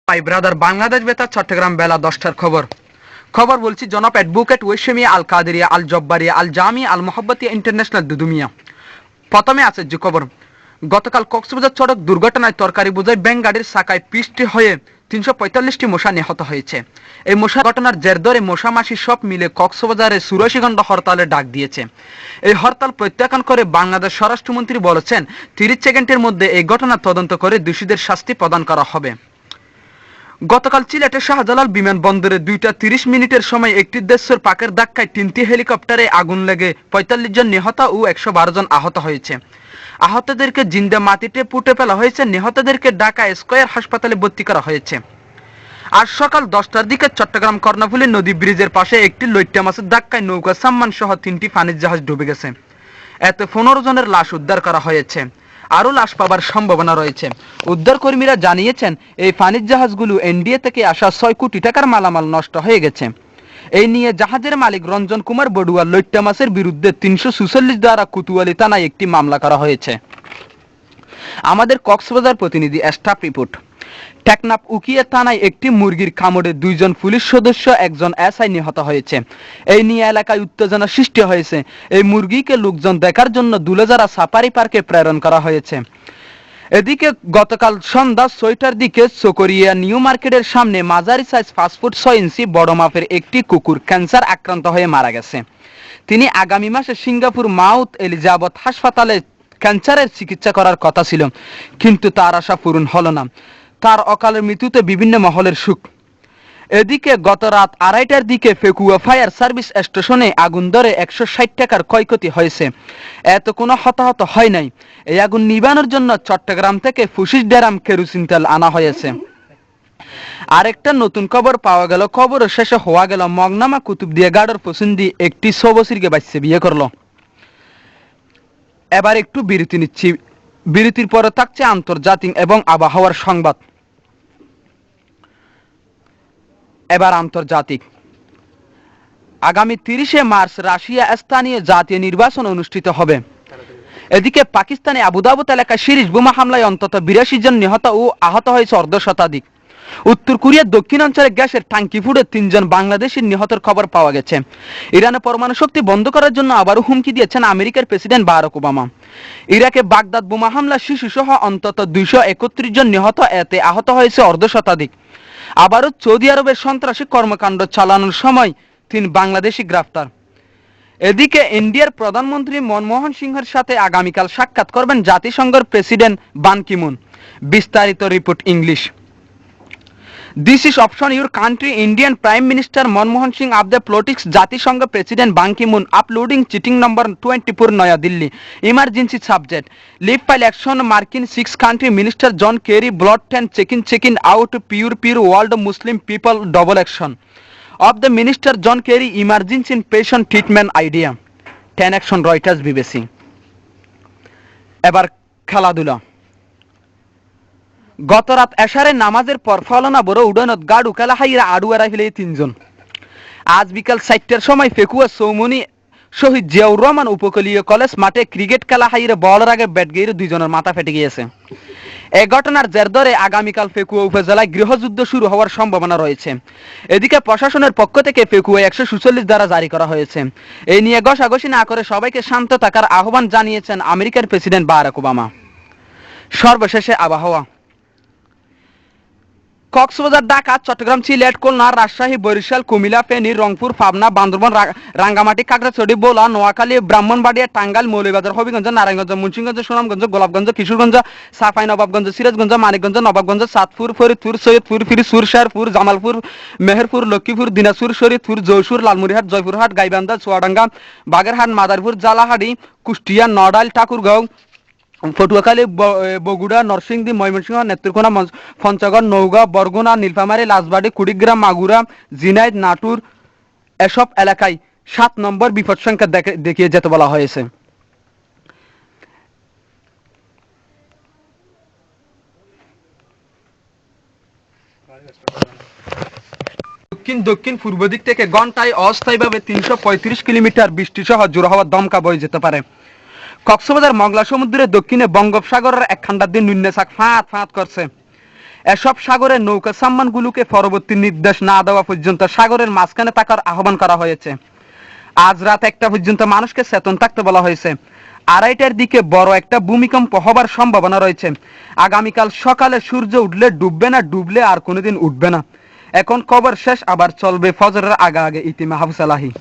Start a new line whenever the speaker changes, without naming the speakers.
ভাই ব্রাদার, বাংলাদেশ বেতার চট্টগ্রাম বেলা 10টার খবর বলছি। জনাব অ্যাডভোকেট ওয়েশমিয়া আল কাদেরিয়া আল জব্বারিয়া আল জামিয়া আল মোহাব্বতিয়া ইন্টারন্যাশনাল দুদুমিয়া। প্রথমে আছে যে খবর, গতকাল কক্সবাজার সড়ক দুর্ঘটনায় তরকারি বোঝাই ব্যাংক গাড়ির চাকায় পিষ্ট হয়ে 345টি মশা নিহত হয়েছে। এই মশা ঘটনার জের ধরে মশা মাসি সব মিলে কক্সবাজারে 84 ঘণ্টা হরতালের ডাক দিয়েছে। এই হরতাল প্রত্যাখ্যান করে বাংলাদেশ স্বরাষ্ট্রমন্ত্রী বলেছেন 30 সেকেন্ডের মধ্যে এই ঘটনা তদন্ত করে দোষীদের শাস্তি প্রদান করা হবে। গতকাল সিলেটের শাহজালাল বিমানবন্দরে 2:30 সময় একটি দেশের পাকের ধাক্কায় 3টি হেলিকপ্টারে আগুন লেগে 45 জন নিহত ও 112 জন আহত হয়েছে। আহতদেরকে জিন্দা মাটিতে পুঁতে ফেলা হয়েছে। নিহতদেরকে ঢাকা স্কয়ার হাসপাতালে ভর্তি করা হয়েছে। আজ সকাল 10টার দিকে চট্টগ্রাম কর্ণফুলী নদী ব্রিজের পাশে একটি লইট্টা মাছের ধাক্কায় নৌকা সাম্মান সহ 3টি পানির জাহাজ ডুবে গেছে। এতে 15 জনের লাশ উদ্ধার করা হয়েছে। আরও লাশ পাবার সম্ভাবনা রয়েছে। উদ্ধার কর্মীরা জানিয়েছেন এই পানির জাহাজগুলো এনডিএ থেকে আসা 6 কোটি টাকার মালামাল নষ্ট হয়ে গেছে। এই নিয়ে জাহাজের মালিক রঞ্জন কুমার বড়ুয়া লইট্টা মাছের বিরুদ্ধে 346 ধারা কোতোয়ালি থানায় একটি মামলা করা হয়েছে। আমাদের কক্সবাজার প্রতিনিধি স্টাফ রিপোর্ট। টেকনাফ উকিয়া থানায় একটি মুরগির কামড়ে 2 জন পুলিশ সদস্য, 1 জন এসআই নিহত হয়েছে। এই নিয়ে এলাকায় উত্তেজনা সৃষ্টি হয়েছে। এই মুরগিকে লোকজন দেখার জন্য দুলেজারা সাফারি পার্কে প্রেরণ করা হয়েছে। এদিকে গতকাল সন্ধ্যা 6টার দিকে চকরিয়া নিউ মার্কেটের সামনে মাঝারি সাইজ 5 ফুট 6 ইঞ্চি বড় মাপের একটি কুকুর ক্যান্সার আক্রান্ত হয়ে মারা গেছে। তিনি আগামী মাসে সিঙ্গাপুর মাউথ এলিজাবেথ হাসপাতালে ক্যান্সারের চিকিৎসা করার কথা ছিল, কিন্তু তার আশা পূরণ হলো না। তার অকালের মৃত্যুতে বিভিন্ন মহলের শোক। এদিকে গত রাত 2:30টার দিকে ফেকুয়া ফায়ার সার্ভিস স্টেশনে আগুন ধরে 160 টাকার ক্ষয়ক্ষতি হয়েছে। এত কোনো হতাহত হয় নাই। এই আগুন নিবানোর জন্য চট্টগ্রাম থেকে 25 ড্রাম কেরোসিন তেল আনা হয়েছে। আরেকটা নতুন খবর পাওয়া গেল। খবর শেষে হওয়া গেল মগনামা কুতুবদিয়া গাড়র পছন্দি একটি 6 বছরকে বাচ্চা বিয়ে করলো। এবার একটু বিরতি নিচ্ছি। বিরতির পরে থাকছে আন্তর্জাতিক এবং আবহাওয়ার সংবাদ। এবার আন্তর্জাতিক। আগামী 30শে মার্চ রাশিয়া স্থানীয় জাতীয় নির্বাচন অনুষ্ঠিত হবে। এদিকে পাকিস্তানে আবুধাবি এলাকায় সিরিজ বোমা হামলায় অন্তত 82 জন নিহত ও আহত হয়েছে অর্ধশতাধিক। উত্তর কোরিয়ার দক্ষিণাঞ্চলে গ্যাসের ট্যাঙ্কি ফুটে 3 জন বাংলাদেশি নিহতের খবর পাওয়া গেছে। ইরানে পরমাণু শক্তি বন্ধ করার জন্য আবারও হুমকি দিয়েছেন আমেরিকার প্রেসিডেন্ট বারাক ওবামা। ইরাকে বাগদাদ বোমা হামলা শিশুসহ অন্তত 231 জন নিহত, এতে আহত হয়েছে অর্ধশতাধিক। আবারও সৌদি আরবের সন্ত্রাসী কর্মকাণ্ড চালানোর সময় 3 বাংলাদেশি গ্রেফতার। এদিকে ইন্ডিয়ার প্রধানমন্ত্রী মনমোহন সিংহের সাথে আগামীকাল সাক্ষাৎ করবেন জাতিসংঘের প্রেসিডেন্ট বান কি মুন। বিস্তারিত report English. This is option your country Indian Prime Minister Manmohan Singh of the politics জাতিসংঘ President Ban Ki-moon uploading cheating number 24 Naya Delhi emergency subject leave file action Markin 6 country Minister John Kerry blood 10 checking out pure world Muslim people double action of the Minister John Kerry emergency patient treatment idea 10 action Reuters BBC। এবার খেলাধুলা। গত রাত এশারে নামাজের পর ফলনা বড় উডানত গাড়ু খেলা হাইরা আড়ুয়ারা ফেলে 3 জন। আজ বিকাল 4টার সময় ফেকুয়া সৌমনি শহীদ জিয়াউর রহমান উপকূলীয় কলেজ মাঠে ক্রিকেট খেলা হাইরে বলের আগে ব্যাট গেড়ে 2 জনের মাথা ফেটে গিয়েছে। এই ঘটনার জের ধরে আগামীকাল ফেকুয়া উপজেলায় গৃহযুদ্ধ শুরু হওয়ার সম্ভাবনা রয়েছে। এদিকে প্রশাসনের পক্ষ থেকে ফেকুয়ায় 146 ধারা জারি করা হয়েছে। এই নিয়ে ঘষাঘষি না করে সবাইকে শান্ত থাকার আহ্বান জানিয়েছেন আমেরিকার প্রেসিডেন্ট বারাক ওবামা। সর্বশেষে আবহাওয়া। কক্সবাজার, ঢাকা, চট্টগ্রাম, সিলেট, খুলনা, রাজশাহী, বরিশাল, কুমিল্লা, ফেনী, রংপুর, পাবনা, বান্দরবান, রাঙ্গামাটি, খাগড়াছড়ি, ভোলা, নোয়াখালী, ব্রাহ্মণবাড়িয়া, টাঙ্গাইল, মৌলভীবাজার, হবিগঞ্জ, নারায়ণগঞ্জ, মুন্সিগঞ্জ, সুনামগঞ্জ, গোলাপগঞ্জ, কিশোরগঞ্জ, চাঁপাইনবাবগঞ্জ, সিরাজগঞ্জ, মানিকগঞ্জ, নবাবগঞ্জ, চাঁদপুর, ফরিদপুর, সৈয়দপুর, ফিরোজপুর, শেরপুর, জামালপুর, মেহেরপুর, লক্ষ্মীপুর, দিনাজপুর, শরীয়তপুর, যশোর, লালমনিরহাট, জয়পুরহাট, গাইবান্ধা, চুয়াডাঙ্গা, বাগেরহাট, মাদারীপুর, জালাহাটি, কুষ্টিয়া, নড়াইল, ঠাকুরগাঁও, পটুয়াখালী, বগুড়া, নরসিংদী, ময়মনসিংহ, নেত্রকোনা, পঞ্চগড়, নওগাঁ, বরগুনা, নীলফামারী, রাজবাড়ী, কুড়িগ্রাম, মাগুরা, ঝিনাইদ, নাটোর এসব এলাকায় 7 নম্বর বিপদ সংখ্যা দেখিয়ে যেতে বলা হয়েছে। দক্ষিণ পূর্ব দিক থেকে ঘন্টায় অস্থায়ীভাবে 335 কিলোমিটার বৃষ্টি সহ জোড়া হওয়া দমকা বয়ে যেতে পারে। কক্সবাজার মংলা সমুদ্রের দক্ষিণে বঙ্গোপসাগরের একখান্ডার দিন নুন্নেসাক ফাঁত করছে। এসব সাগরের নৌকা সাম্মানগুলোকে পরবর্তী নির্দেশ না দেওয়া পর্যন্ত সাগরের মাঝখানে থাকার আহ্বান করা হয়েছে। আজ রাত 1টা পর্যন্ত মানুষকে চেতন থাকতে বলা হয়েছে। 2:30টার দিকে বড় একটা ভূমিকম্প হবার সম্ভাবনা রয়েছে। আগামীকাল সকালে সূর্য উঠলে ডুববে না, ডুবলে আর কোনোদিন উঠবে না। এখন খবর শেষ, আবার চলবে ফজরের আগে আগে। ইতি মাহফুজ আলাহি।